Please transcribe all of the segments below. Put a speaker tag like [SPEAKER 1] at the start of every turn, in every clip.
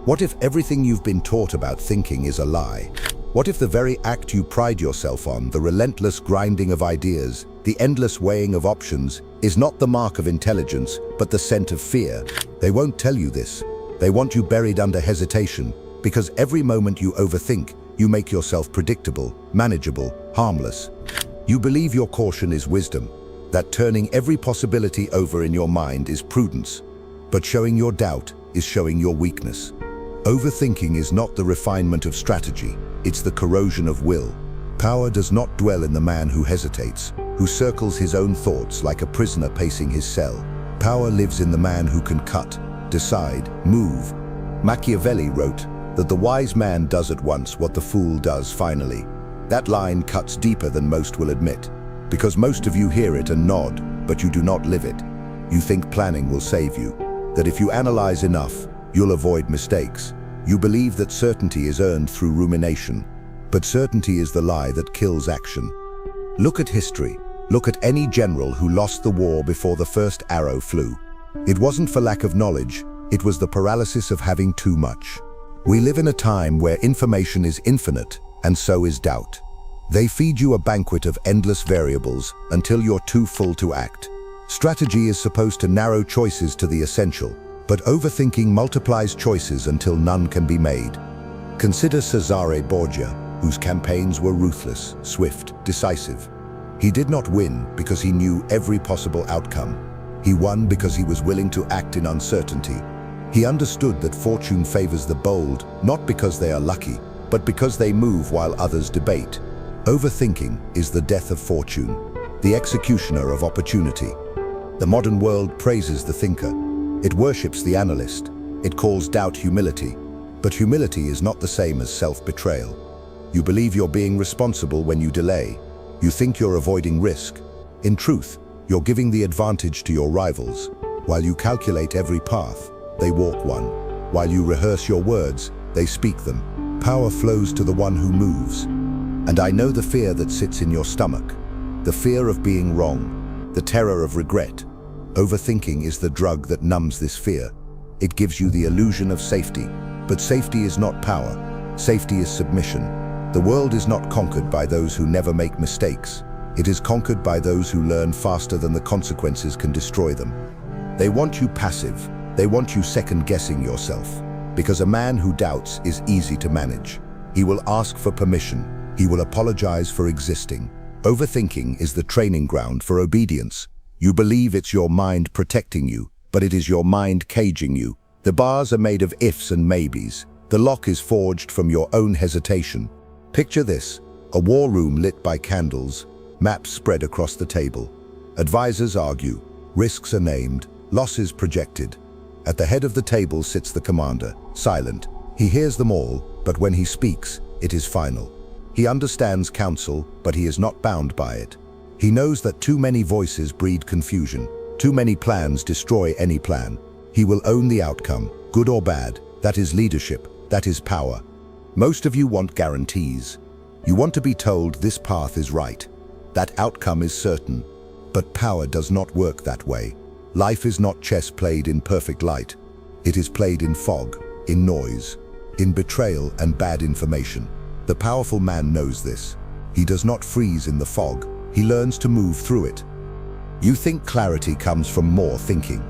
[SPEAKER 1] What if everything you've been taught about thinking is a lie? What if the very act you pride yourself on, the relentless grinding of ideas, the endless weighing of options, is not the mark of intelligence, but the scent of fear? They won't tell you this. They want you buried under hesitation, because every moment you overthink, you make yourself predictable, manageable, harmless. You believe your caution is wisdom, that turning every possibility over in your mind is prudence, but showing your doubt is showing your weakness. Overthinking is not the refinement of strategy, it's the corrosion of will. Power does not dwell in the man who hesitates, who circles his own thoughts like a prisoner pacing his cell. Power lives in the man who can cut, decide, move. Machiavelli wrote that the wise man does at once what the fool does finally. That line cuts deeper than most will admit, because most of you hear it and nod, but you do not live it. You think planning will save you, that if you analyze enough, you'll avoid mistakes. You believe that certainty is earned through rumination, but certainty is the lie that kills action. Look at history. Look at any general who lost the war before the first arrow flew. It wasn't for lack of knowledge, it was the paralysis of having too much. We live in a time where information is infinite, and so is doubt. They feed you a banquet of endless variables until you're too full to act. Strategy is supposed to narrow choices to the essential, but overthinking multiplies choices until none can be made. Consider Cesare Borgia, whose campaigns were ruthless, swift, decisive. He did not win because he knew every possible outcome. He won because he was willing to act in uncertainty. He understood that fortune favors the bold, not because they are lucky, but because they move while others debate. Overthinking is the death of fortune, the executioner of opportunity. The modern world praises the thinker. It worships the analyst. It calls doubt humility. But humility is not the same as self-betrayal. You believe you're being responsible when you delay. You think you're avoiding risk. In truth, you're giving the advantage to your rivals. While you calculate every path, they walk one. While you rehearse your words, they speak them. Power flows to the one who moves. And I know the fear that sits in your stomach. The fear of being wrong. The terror of regret. Overthinking is the drug that numbs this fear. It gives you the illusion of safety. But safety is not power. Safety is submission. The world is not conquered by those who never make mistakes. It is conquered by those who learn faster than the consequences can destroy them. They want you passive. They want you second-guessing yourself. Because a man who doubts is easy to manage. He will ask for permission. He will apologize for existing. Overthinking is the training ground for obedience. You believe it's your mind protecting you, but it is your mind caging you. The bars are made of ifs and maybes. The lock is forged from your own hesitation. Picture this, a war room lit by candles, maps spread across the table. Advisors argue, risks are named, losses projected. At the head of the table sits the commander, silent. He hears them all, but when he speaks, it is final. He understands counsel, but he is not bound by it. He knows that too many voices breed confusion. Too many plans destroy any plan. He will own the outcome, good or bad. That is leadership. That is power. Most of you want guarantees. You want to be told this path is right. That outcome is certain. But power does not work that way. Life is not chess played in perfect light. It is played in fog, in noise, in betrayal and bad information. The powerful man knows this. He does not freeze in the fog. He learns to move through it. You think clarity comes from more thinking.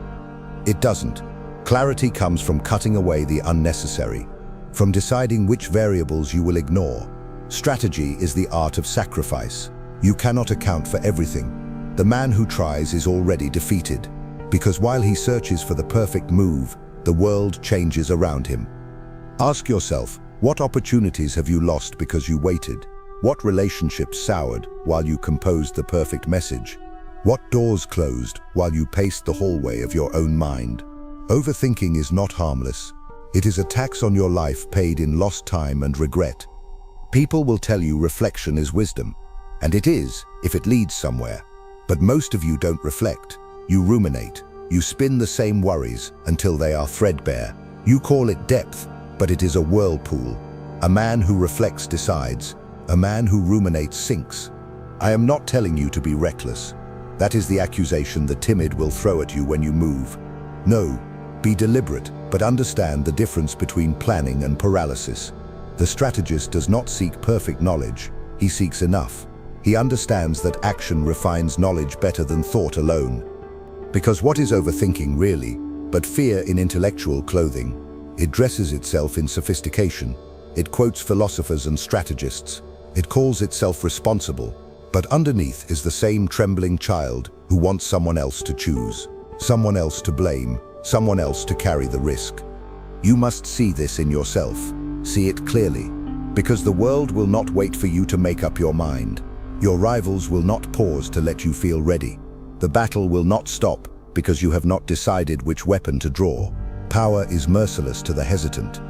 [SPEAKER 1] It doesn't. Clarity comes from cutting away the unnecessary, from deciding which variables you will ignore. Strategy is the art of sacrifice. You cannot account for everything. The man who tries is already defeated, because while he searches for the perfect move, the world changes around him. Ask yourself, what opportunities have you lost because you waited? What relationships soured while you composed the perfect message? What doors closed while you paced the hallway of your own mind? Overthinking is not harmless. It is a tax on your life paid in lost time and regret. People will tell you reflection is wisdom, and it is, if it leads somewhere. But most of you don't reflect. You ruminate. You spin the same worries until they are threadbare. You call it depth, but it is a whirlpool. A man who reflects decides. A man who ruminates sinks. I am not telling you to be reckless. That is the accusation the timid will throw at you when you move. No, Be deliberate, but understand the difference between planning and paralysis. The strategist does not seek perfect knowledge, he seeks enough. He understands that action refines knowledge better than thought alone. Because what is overthinking really, but fear in intellectual clothing? It dresses itself in sophistication. It quotes philosophers and strategists. It calls itself responsible, but underneath is the same trembling child who wants someone else to choose, someone else to blame, someone else to carry the risk. You must see this in yourself. See it clearly, because the world will not wait for you to make up your mind. Your rivals will not pause to let you feel ready. The battle will not stop because you have not decided which weapon to draw. Power is merciless to the hesitant.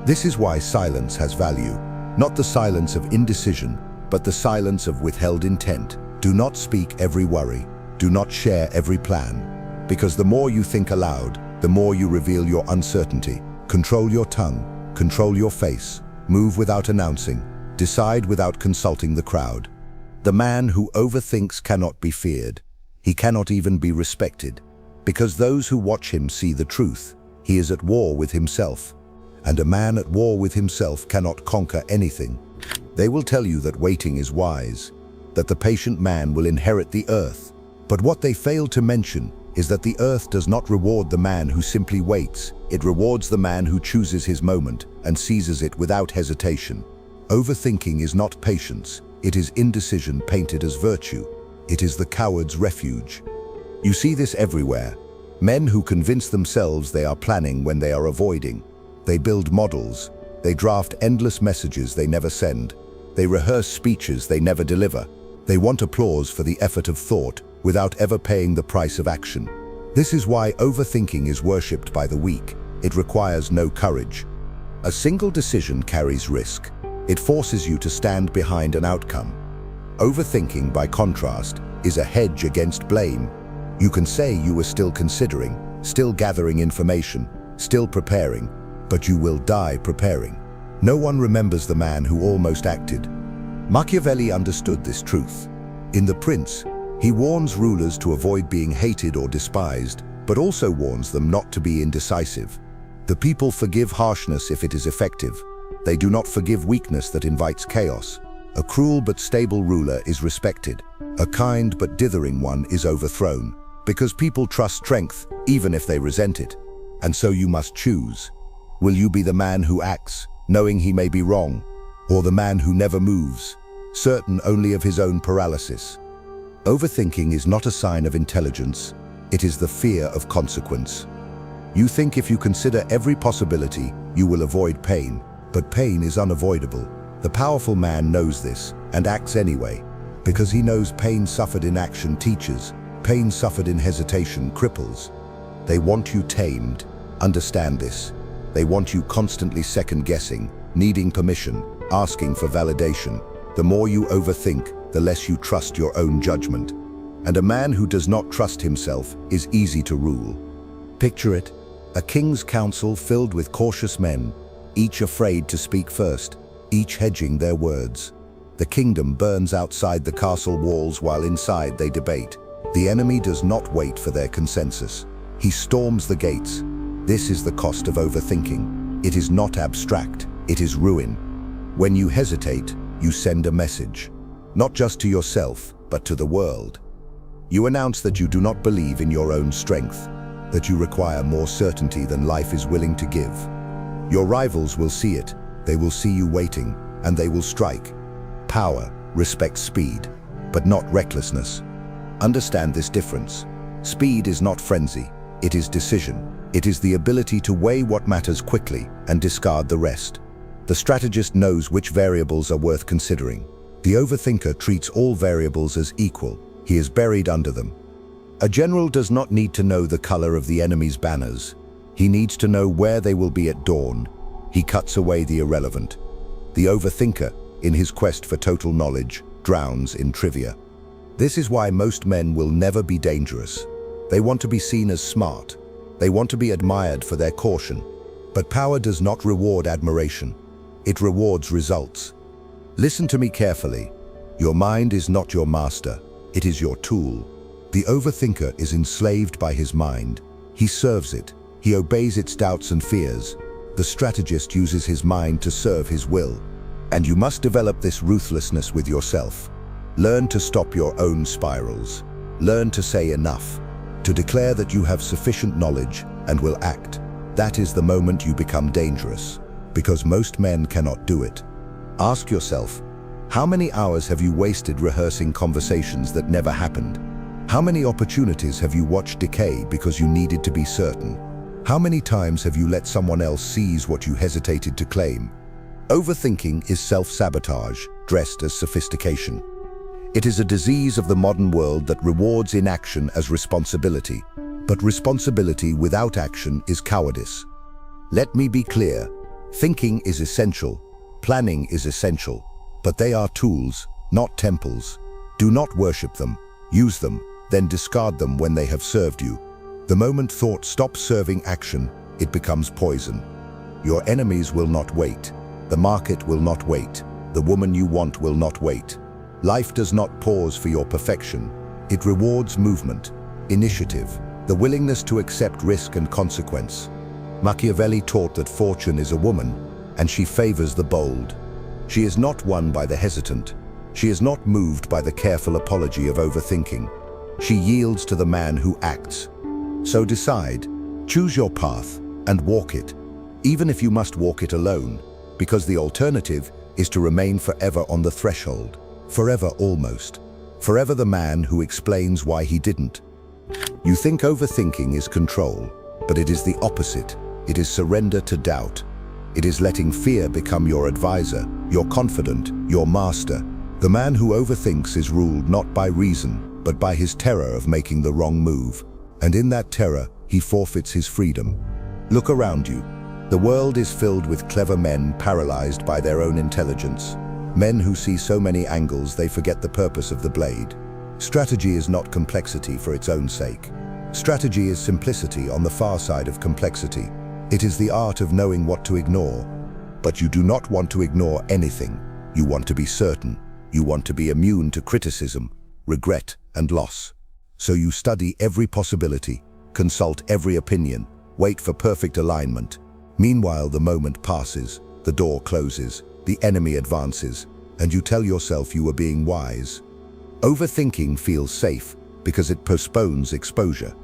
[SPEAKER 1] This is why silence has value. Not the silence of indecision, but the silence of withheld intent. Do not speak every worry. Do not share every plan. Because the more you think aloud, the more you reveal your uncertainty. Control your tongue, control your face, move without announcing, decide without consulting the crowd. The man who overthinks cannot be feared. He cannot even be respected. Because those who watch him see the truth. He is at war with himself. And a man at war with himself cannot conquer anything. They will tell you that waiting is wise, that the patient man will inherit the earth. But what they fail to mention is that the earth does not reward the man who simply waits. It rewards the man who chooses his moment and seizes it without hesitation. Overthinking is not patience. It is indecision painted as virtue. It is the coward's refuge. You see this everywhere. Men who convince themselves they are planning when they are avoiding. They build models. They draft endless messages they never send. They rehearse speeches they never deliver. They want applause for the effort of thought without ever paying the price of action. This is why overthinking is worshipped by the weak. It requires no courage. A single decision carries risk. It forces you to stand behind an outcome. Overthinking, by contrast, is a hedge against blame. You can say you were still considering, still gathering information, still preparing, but you will die preparing. No one remembers the man who almost acted. Machiavelli understood this truth. In The Prince, he warns rulers to avoid being hated or despised, but also warns them not to be indecisive. The people forgive harshness if it is effective. They do not forgive weakness that invites chaos. A cruel but stable ruler is respected. A kind but dithering one is overthrown, because people trust strength even if they resent it. And so you must choose. Will you be the man who acts, knowing he may be wrong, or the man who never moves, certain only of his own paralysis? Overthinking is not a sign of intelligence. It is the fear of consequence. You think if you consider every possibility, you will avoid pain, but pain is unavoidable. The powerful man knows this and acts anyway, because he knows pain suffered in action teaches, pain suffered in hesitation cripples. They want you tamed. Understand this. They want you constantly second-guessing, needing permission, asking for validation. The more you overthink, the less you trust your own judgment. And a man who does not trust himself is easy to rule. Picture it, a king's council filled with cautious men, each afraid to speak first, each hedging their words. The kingdom burns outside the castle walls while inside they debate. The enemy does not wait for their consensus. He storms the gates. This is the cost of overthinking. It is not abstract, it is ruin. When you hesitate, you send a message, not just to yourself, but to the world. You announce that you do not believe in your own strength, that you require more certainty than life is willing to give. Your rivals will see it. They will see you waiting, and they will strike. Power respects speed, but not recklessness. Understand this difference. Speed is not frenzy, it is decision. It is the ability to weigh what matters quickly and discard the rest. The strategist knows which variables are worth considering. The overthinker treats all variables as equal. He is buried under them. A general does not need to know the color of the enemy's banners. He needs to know where they will be at dawn. He cuts away the irrelevant. The overthinker, in his quest for total knowledge, drowns in trivia. This is why most men will never be dangerous. They want to be seen as smart. They want to be admired for their caution. But power does not reward admiration. It rewards results. Listen to me carefully. Your mind is not your master. It is your tool. The overthinker is enslaved by his mind. He serves it. He obeys its doubts and fears. The strategist uses his mind to serve his will. And you must develop this ruthlessness with yourself. Learn to stop your own spirals. Learn to say enough, to declare that you have sufficient knowledge and will act. That is the moment you become dangerous, because most men cannot do it. Ask yourself, how many hours have you wasted rehearsing conversations that never happened? How many opportunities have you watched decay because you needed to be certain? How many times have you let someone else seize what you hesitated to claim? Overthinking is self-sabotage, dressed as sophistication. It is a disease of the modern world that rewards inaction as responsibility. But responsibility without action is cowardice. Let me be clear. Thinking is essential. Planning is essential. But they are tools, not temples. Do not worship them. Use them, then discard them when they have served you. The moment thought stops serving action, it becomes poison. Your enemies will not wait. The market will not wait. The woman you want will not wait. Life does not pause for your perfection. It rewards movement, initiative, the willingness to accept risk and consequence. Machiavelli taught that fortune is a woman, and she favors the bold. She is not won by the hesitant. She is not moved by the careful apology of overthinking. She yields to the man who acts. So decide, choose your path, and walk it, even if you must walk it alone, because the alternative is to remain forever on the threshold, forever almost, forever the man who explains why he didn't. You think overthinking is control, but it is the opposite. It is surrender to doubt. It is letting fear become your advisor, your confidant, your master. The man who overthinks is ruled not by reason, but by his terror of making the wrong move. And in that terror, he forfeits his freedom. Look around you. The world is filled with clever men paralyzed by their own intelligence. Men who see so many angles they forget the purpose of the blade. Strategy is not complexity for its own sake. Strategy is simplicity on the far side of complexity. It is the art of knowing what to ignore. But you do not want to ignore anything. You want to be certain. You want to be immune to criticism, regret, and loss. So you study every possibility, consult every opinion, wait for perfect alignment. Meanwhile, the moment passes, the door closes, the enemy advances, and you tell yourself you are being wise. Overthinking feels safe because it postpones exposure.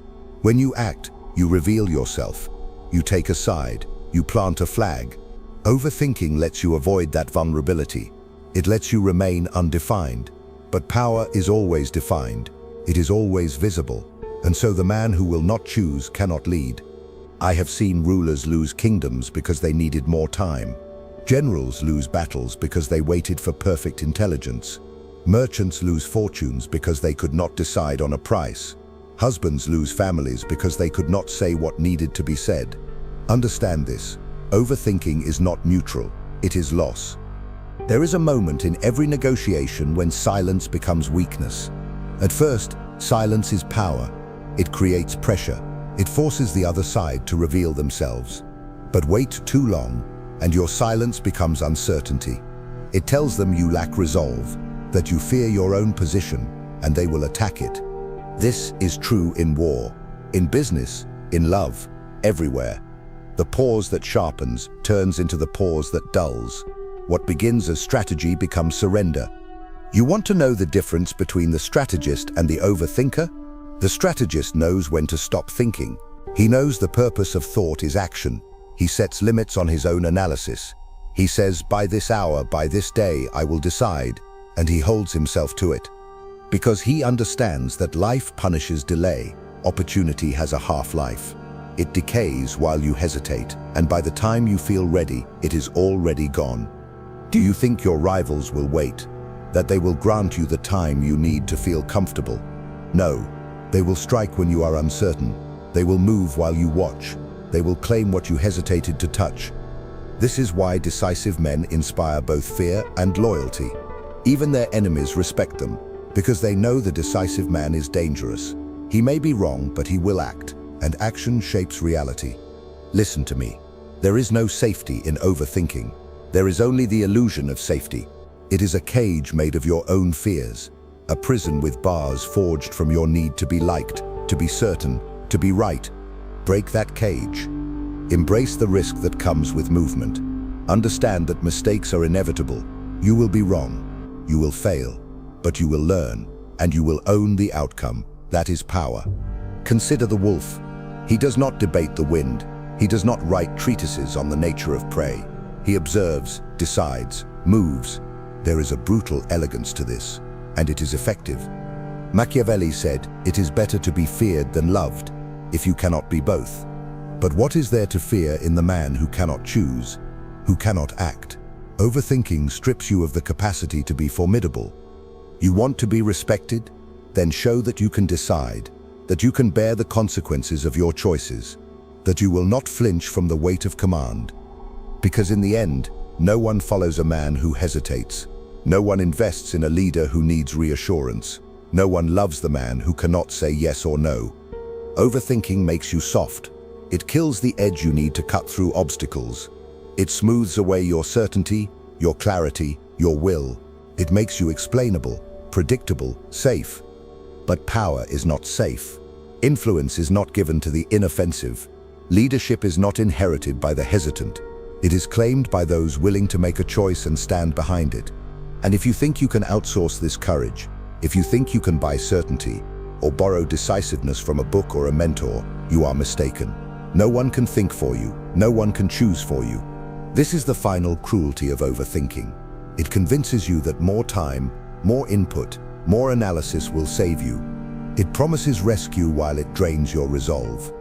[SPEAKER 1] When you act, you reveal yourself. You take a side, you plant a flag. Overthinking lets you avoid that vulnerability. It lets you remain undefined. But power is always defined. It is always visible, and so the man who will not choose cannot lead. I have seen rulers lose kingdoms because they needed more time. Generals lose battles because they waited for perfect intelligence. Merchants lose fortunes because they could not decide on a price. Husbands lose families because they could not say what needed to be said. Understand this. Overthinking is not neutral. It is loss. There is a moment in every negotiation when silence becomes weakness. At first, silence is power. It creates pressure. It forces the other side to reveal themselves. But wait too long, and your silence becomes uncertainty. It tells them you lack resolve, that you fear your own position, and they will attack it. This is true in war, in business, in love, everywhere. The pause that sharpens turns into the pause that dulls. What begins as strategy becomes surrender. You want to know the difference between the strategist and the overthinker? The strategist knows when to stop thinking. He knows the purpose of thought is action. He sets limits on his own analysis. He says, by this hour, by this day, I will decide, and he holds himself to it. Because he understands that life punishes delay. Opportunity has a half-life. It decays while you hesitate, and by the time you feel ready, it is already gone. Do you think your rivals will wait? That they will grant you the time you need to feel comfortable? No. They will strike when you are uncertain. They will move while you watch. They will claim what you hesitated to touch. This is why decisive men inspire both fear and loyalty. Even their enemies respect them, because they know the decisive man is dangerous. He may be wrong, but he will act, and action shapes reality. Listen to me. There is no safety in overthinking. There is only the illusion of safety. It is a cage made of your own fears, a prison with bars forged from your need to be liked, to be certain, to be right. Break that cage. Embrace the risk that comes with movement. Understand that mistakes are inevitable. You will be wrong. You will fail. But you will learn, and you will own the outcome. That is power. Consider the wolf. He does not debate the wind. He does not write treatises on the nature of prey. He observes, decides, moves. There is a brutal elegance to this, and it is effective. Machiavelli said, "It is better to be feared than loved, if you cannot be both." But what is there to fear in the man who cannot choose, who cannot act? Overthinking strips you of the capacity to be formidable. You want to be respected? Then show that you can decide, that you can bear the consequences of your choices, that you will not flinch from the weight of command. Because in the end, no one follows a man who hesitates. No one invests in a leader who needs reassurance. No one loves the man who cannot say yes or no. Overthinking makes you soft. It kills the edge you need to cut through obstacles. It smooths away your certainty, your clarity, your will. It makes you explainable, predictable, safe. But power is not safe. Influence is not given to the inoffensive. Leadership is not inherited by the hesitant. It is claimed by those willing to make a choice and stand behind it. And if you think you can outsource this courage, if you think you can buy certainty or borrow decisiveness from a book or a mentor, you are mistaken. No one can think for you. No one can choose for you. This is the final cruelty of overthinking. It convinces you that more time, more input, more analysis will save you. It promises rescue while it drains your resolve.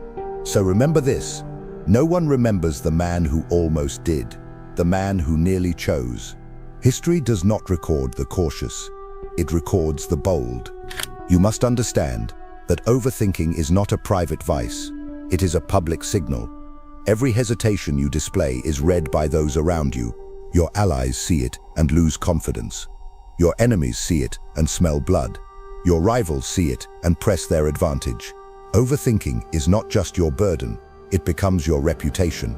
[SPEAKER 1] So remember this: no one remembers the man who almost did, the man who nearly chose. History does not record the cautious. It records the bold. You must understand that overthinking is not a private vice. It is a public signal. Every hesitation you display is read by those around you. Your allies see it and lose confidence. Your enemies see it and smell blood. Your rivals see it and press their advantage. Overthinking is not just your burden, it becomes your reputation.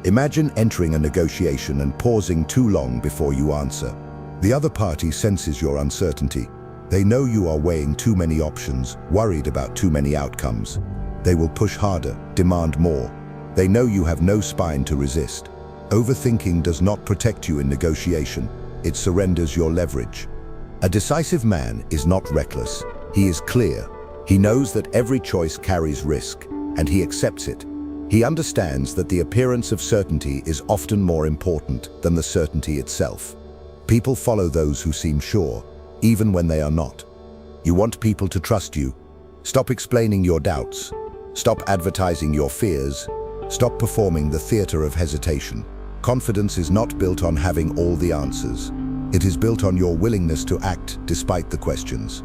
[SPEAKER 1] Imagine entering a negotiation and pausing too long before you answer. The other party senses your uncertainty. They know you are weighing too many options, worried about too many outcomes. They will push harder, demand more. They know you have no spine to resist. Overthinking does not protect you in negotiation. It surrenders your leverage. A decisive man is not reckless. He is clear. He knows that every choice carries risk, and he accepts it. He understands that the appearance of certainty is often more important than the certainty itself. People follow those who seem sure, even when they are not. You want people to trust you. Stop explaining your doubts. Stop advertising your fears. Stop performing the theater of hesitation. Confidence is not built on having all the answers. It is built on your willingness to act despite the questions.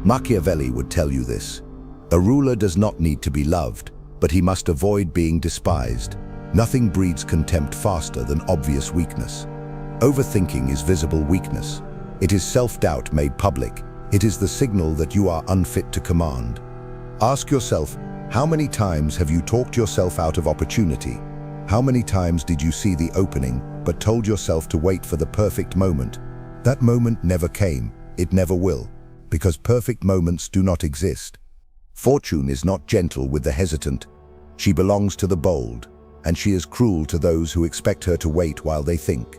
[SPEAKER 1] Machiavelli would tell you this. A ruler does not need to be loved, but he must avoid being despised. Nothing breeds contempt faster than obvious weakness. Overthinking is visible weakness. It is self-doubt made public. It is the signal that you are unfit to command. Ask yourself, how many times have you talked yourself out of opportunity? How many times did you see the opening, but told yourself to wait for the perfect moment? That moment never came. It never will, because perfect moments do not exist. Fortune is not gentle with the hesitant. She belongs to the bold, and she is cruel to those who expect her to wait while they think.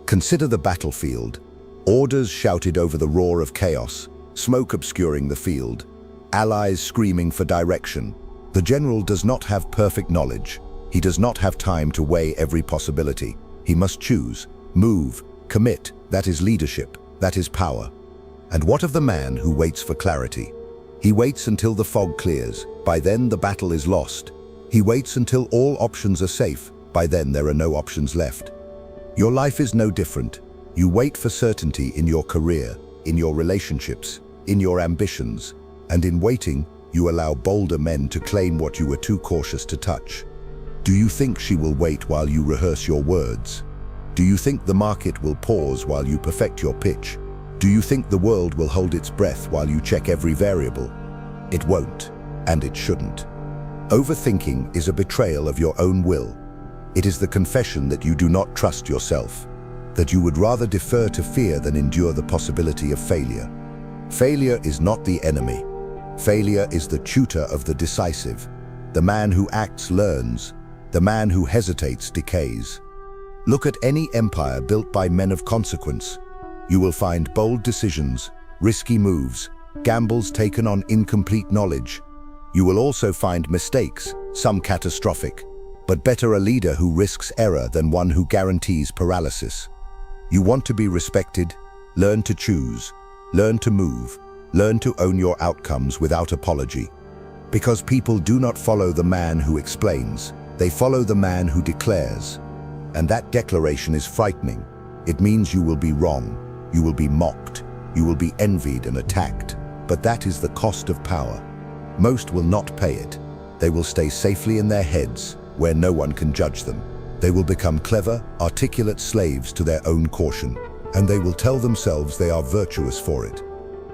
[SPEAKER 1] Consider the battlefield. Orders shouted over the roar of chaos, smoke obscuring the field, allies screaming for direction. The general does not have perfect knowledge. He does not have time to weigh every possibility. He must choose, move, commit. That is leadership. That is power. And what of the man who waits for clarity? He waits until the fog clears. By then the battle is lost. He waits until all options are safe. By then there are no options left. Your life is no different. You wait for certainty in your career, in your relationships, in your ambitions. And in waiting, you allow bolder men to claim what you were too cautious to touch. Do you think she will wait while you rehearse your words? Do you think the market will pause while you perfect your pitch? Do you think the world will hold its breath while you check every variable? It won't, and it shouldn't. Overthinking is a betrayal of your own will. It is the confession that you do not trust yourself, that you would rather defer to fear than endure the possibility of failure. Failure is not the enemy. Failure is the tutor of the decisive. The man who acts learns. The man who hesitates decays. Look at any empire built by men of consequence. You will find bold decisions, risky moves, gambles taken on incomplete knowledge. You will also find mistakes, some catastrophic, but better a leader who risks error than one who guarantees paralysis. You want to be respected? Learn to choose, learn to move, learn to own your outcomes without apology. Because people do not follow the man who explains, they follow the man who declares. And that declaration is frightening. It means you will be wrong, you will be mocked, you will be envied and attacked. But that is the cost of power. Most will not pay it. They will stay safely in their heads, where no one can judge them. They will become clever, articulate slaves to their own caution, and they will tell themselves they are virtuous for it.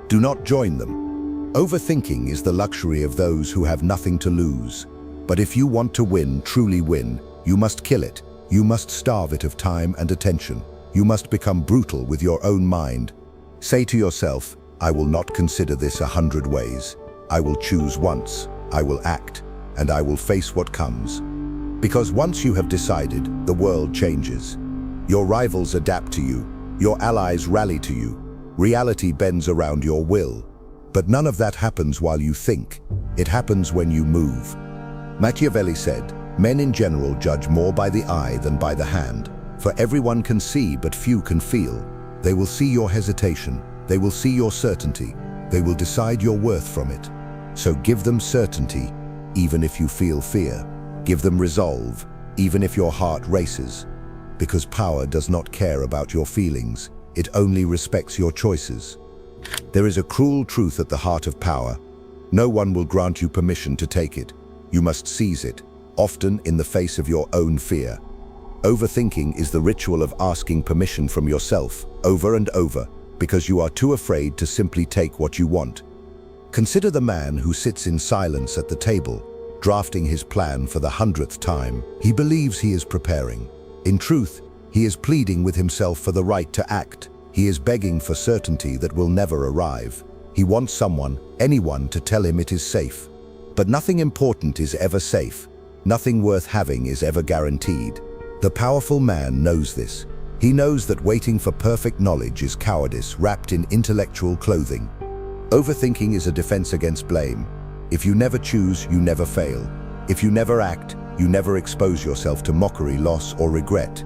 [SPEAKER 1] Do not join them. Overthinking is the luxury of those who have nothing to lose. But if you want to win, truly win, you must kill it. You must starve it of time and attention. You must become brutal with your own mind. Say to yourself, I will not consider this 100 ways. I will choose once, I will act, and I will face what comes. Because once you have decided, the world changes. Your rivals adapt to you. Your allies rally to you. Reality bends around your will. But none of that happens while you think. It happens when you move. Machiavelli said, men in general judge more by the eye than by the hand, for everyone can see but few can feel. They will see your hesitation, they will see your certainty, they will decide your worth from it. So give them certainty, even if you feel fear. Give them resolve, even if your heart races. Because power does not care about your feelings, it only respects your choices. There is a cruel truth at the heart of power. No one will grant you permission to take it. You must seize it, often in the face of your own fear. Overthinking is the ritual of asking permission from yourself over and over because you are too afraid to simply take what you want. Consider the man who sits in silence at the table, drafting his plan for the 100th time. He believes he is preparing. In truth, he is pleading with himself for the right to act. He is begging for certainty that will never arrive. He wants someone, anyone, to tell him it is safe. But nothing important is ever safe. Nothing worth having is ever guaranteed. The powerful man knows this. He knows that waiting for perfect knowledge is cowardice wrapped in intellectual clothing. Overthinking is a defense against blame. If you never choose, you never fail. If you never act, you never expose yourself to mockery, loss, or regret.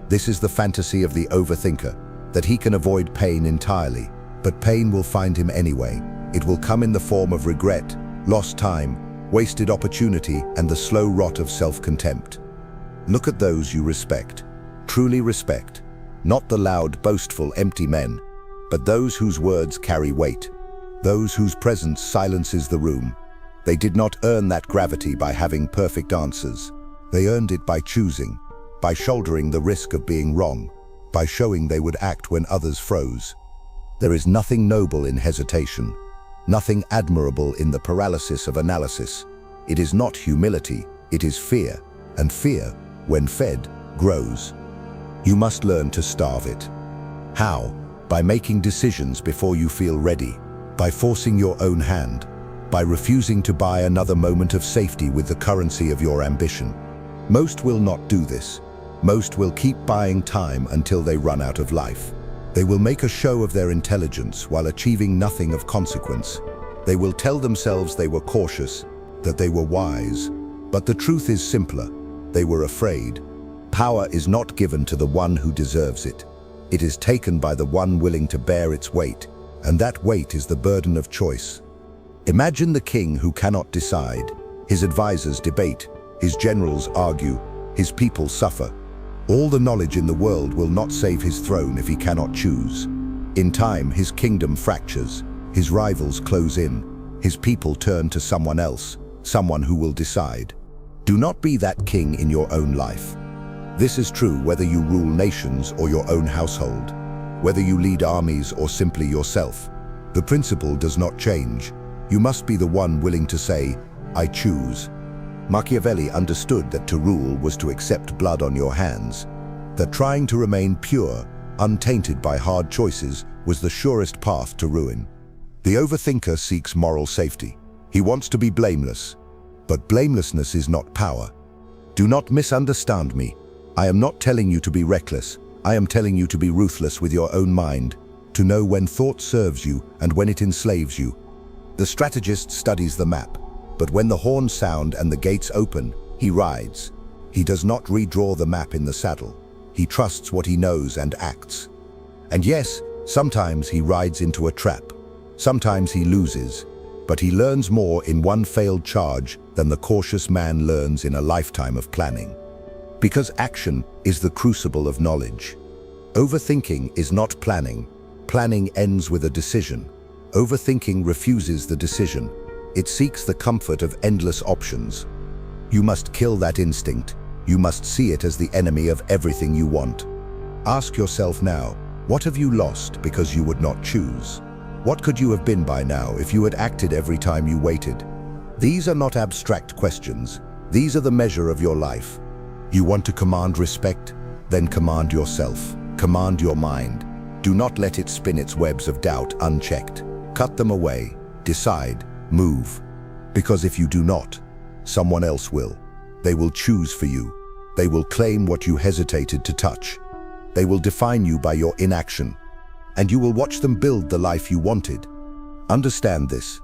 [SPEAKER 1] This is the fantasy of the overthinker, that he can avoid pain entirely, but pain will find him anyway. It will come in the form of regret, lost time, wasted opportunity, and the slow rot of self-contempt. Look at those you respect, truly respect, not the loud, boastful, empty men, but those whose words carry weight, those whose presence silences the room. They did not earn that gravity by having perfect answers. They earned it by choosing, by shouldering the risk of being wrong, by showing they would act when others froze. There is nothing noble in hesitation, nothing admirable in the paralysis of analysis. It is not humility, it is fear, and fear, when fed, grows. You must learn to starve it. How? By making decisions before you feel ready, by forcing your own hand, by refusing to buy another moment of safety with the currency of your ambition. Most will not do this. Most will keep buying time until they run out of life. They will make a show of their intelligence while achieving nothing of consequence. They will tell themselves they were cautious, that they were wise. But the truth is simpler. They were afraid. Power is not given to the one who deserves it. It is taken by the one willing to bear its weight, and that weight is the burden of choice. Imagine the king who cannot decide. His advisors debate, his generals argue, his people suffer. All the knowledge in the world will not save his throne if he cannot choose. In time, his kingdom fractures, his rivals close in, his people turn to someone else, someone who will decide. Do not be that king in your own life. This is true whether you rule nations or your own household, whether you lead armies or simply yourself. The principle does not change. You must be the one willing to say, I choose. Machiavelli understood that to rule was to accept blood on your hands, that trying to remain pure, untainted by hard choices, was the surest path to ruin. The overthinker seeks moral safety. He wants to be blameless. But blamelessness is not power. Do not misunderstand me. I am not telling you to be reckless. I am telling you to be ruthless with your own mind, to know when thought serves you and when it enslaves you. The strategist studies the map, but when the horns sound and the gates open, he rides. He does not redraw the map in the saddle. He trusts what he knows and acts. And yes, sometimes he rides into a trap. Sometimes he loses, but he learns more in one failed charge than the cautious man learns in a lifetime of planning. Because action is the crucible of knowledge. Overthinking is not planning. Planning ends with a decision. Overthinking refuses the decision. It seeks the comfort of endless options. You must kill that instinct. You must see it as the enemy of everything you want. Ask yourself now, what have you lost because you would not choose? What could you have been by now if you had acted every time you waited? These are not abstract questions. These are the measure of your life. You want to command respect? Then command yourself. Command your mind. Do not let it spin its webs of doubt unchecked. Cut them away. Decide. Move. Because if you do not, someone else will. They will choose for you. They will claim what you hesitated to touch. They will define you by your inaction. And you will watch them build the life you wanted. Understand this.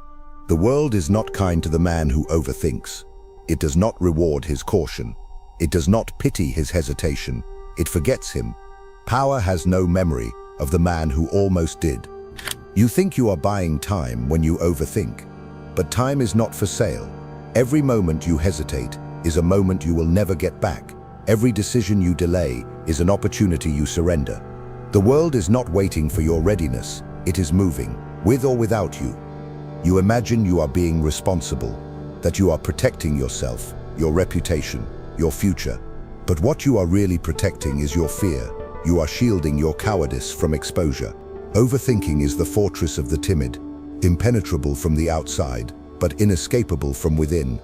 [SPEAKER 1] The world is not kind to the man who overthinks. It does not reward his caution. It does not pity his hesitation. It forgets him. Power has no memory of the man who almost did. You think you are buying time when you overthink, but time is not for sale. Every moment you hesitate is a moment you will never get back. Every decision you delay is an opportunity you surrender. The world is not waiting for your readiness. It is moving, with or without you. You imagine you are being responsible, that you are protecting yourself, your reputation, your future. But what you are really protecting is your fear. You are shielding your cowardice from exposure. Overthinking is the fortress of the timid, impenetrable from the outside, but inescapable from within.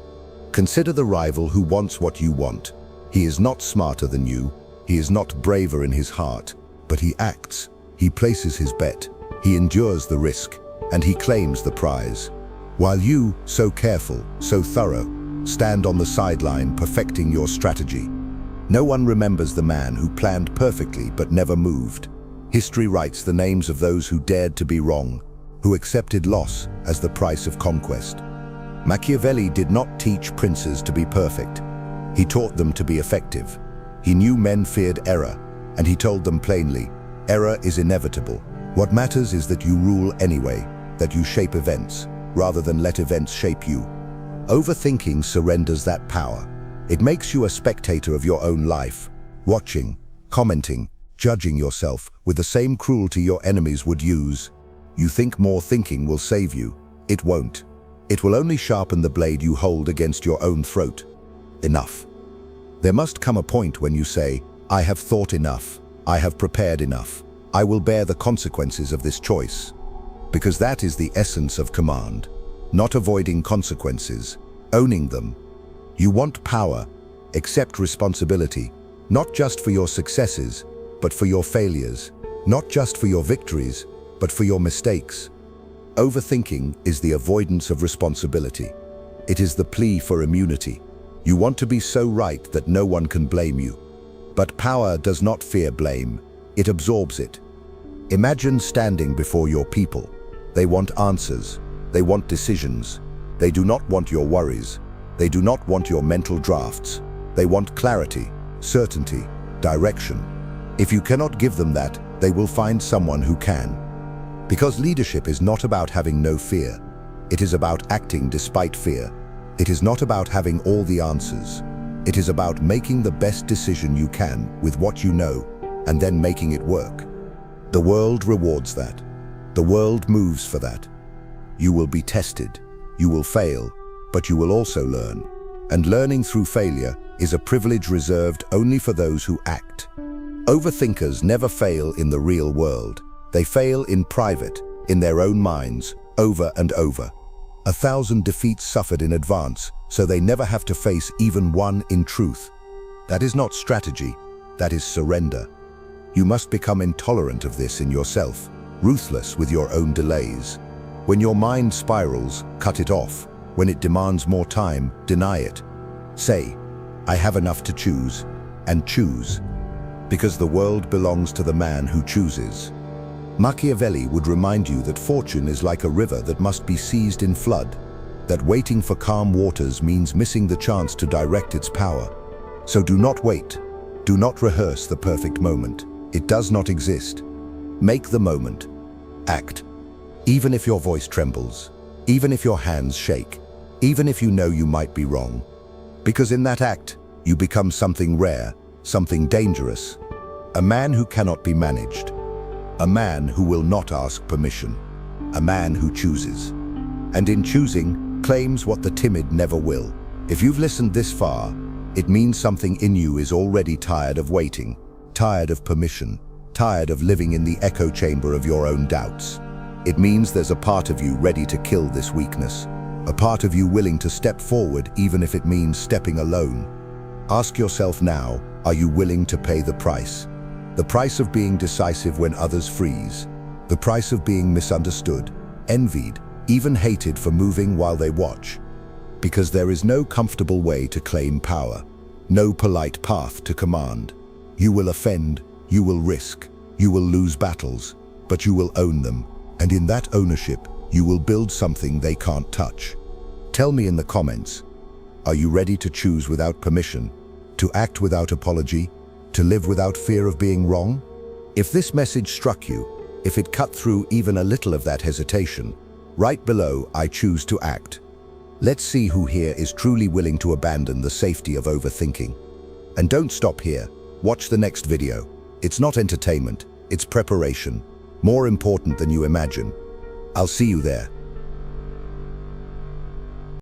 [SPEAKER 1] Consider the rival who wants what you want. He is not smarter than you. He is not braver in his heart, but he acts. He places his bet. He endures the risk, and he claims the prize. While you, so careful, so thorough, stand on the sideline perfecting your strategy. No one remembers the man who planned perfectly but never moved. History writes the names of those who dared to be wrong, who accepted loss as the price of conquest. Machiavelli did not teach princes to be perfect. He taught them to be effective. He knew men feared error, and he told them plainly, error is inevitable. What matters is that you rule anyway, that you shape events, rather than let events shape you. Overthinking surrenders that power. It makes you a spectator of your own life, watching, commenting, judging yourself with the same cruelty your enemies would use. You think more thinking will save you. It won't. It will only sharpen the blade you hold against your own throat. Enough. There must come a point when you say, I have thought enough. I have prepared enough. I will bear the consequences of this choice. Because that is the essence of command. Not avoiding consequences, owning them. You want power, accept responsibility, not just for your successes, but for your failures, not just for your victories, but for your mistakes. Overthinking is the avoidance of responsibility. It is the plea for immunity. You want to be so right that no one can blame you. But power does not fear blame. It absorbs it. Imagine standing before your people. They want answers. They want decisions. They do not want your worries. They do not want your mental drafts. They want clarity, certainty, direction. If you cannot give them that, they will find someone who can. Because leadership is not about having no fear. It is about acting despite fear. It is not about having all the answers. It is about making the best decision you can with what you know, and then making it work. The world rewards that. The world moves for that. You will be tested. You will fail, but you will also learn. And learning through failure is a privilege reserved only for those who act. Overthinkers never fail in the real world. They fail in private, in their own minds, over and over. 1,000 defeats suffered in advance, so they never have to face even one in truth. That is not strategy, that is surrender. You must become intolerant of this in yourself, ruthless with your own delays. When your mind spirals, cut it off. When it demands more time, deny it. Say, I have enough to choose, and choose. Because the world belongs to the man who chooses. Machiavelli would remind you that fortune is like a river that must be seized in flood, that waiting for calm waters means missing the chance to direct its power. So do not wait. Do not rehearse the perfect moment. It does not exist. Make the moment. Act. Even if your voice trembles, even if your hands shake, even if you know you might be wrong. Because in that act, you become something rare, something dangerous. A man who cannot be managed. A man who will not ask permission. A man who chooses. And in choosing, claims what the timid never will. If you've listened this far, it means something in you is already tired of waiting, tired of permission, tired of living in the echo chamber of your own doubts. It means there's a part of you ready to kill this weakness, a part of you willing to step forward even if it means stepping alone. Ask yourself now, are you willing to pay the price? The price of being decisive when others freeze, the price of being misunderstood, envied, even hated for moving while they watch. Because there is no comfortable way to claim power, no polite path to command. You will offend, you will risk, you will lose battles, but you will own them, and in that ownership, you will build something they can't touch. Tell me in the comments, are you ready to choose without permission, to act without apology, to live without fear of being wrong? If this message struck you, if it cut through even a little of that hesitation, write below, I choose to act. Let's see who here is truly willing to abandon the safety of overthinking. And don't stop here. Watch the next video. It's not entertainment, it's preparation. More important than you imagine. I'll see you there.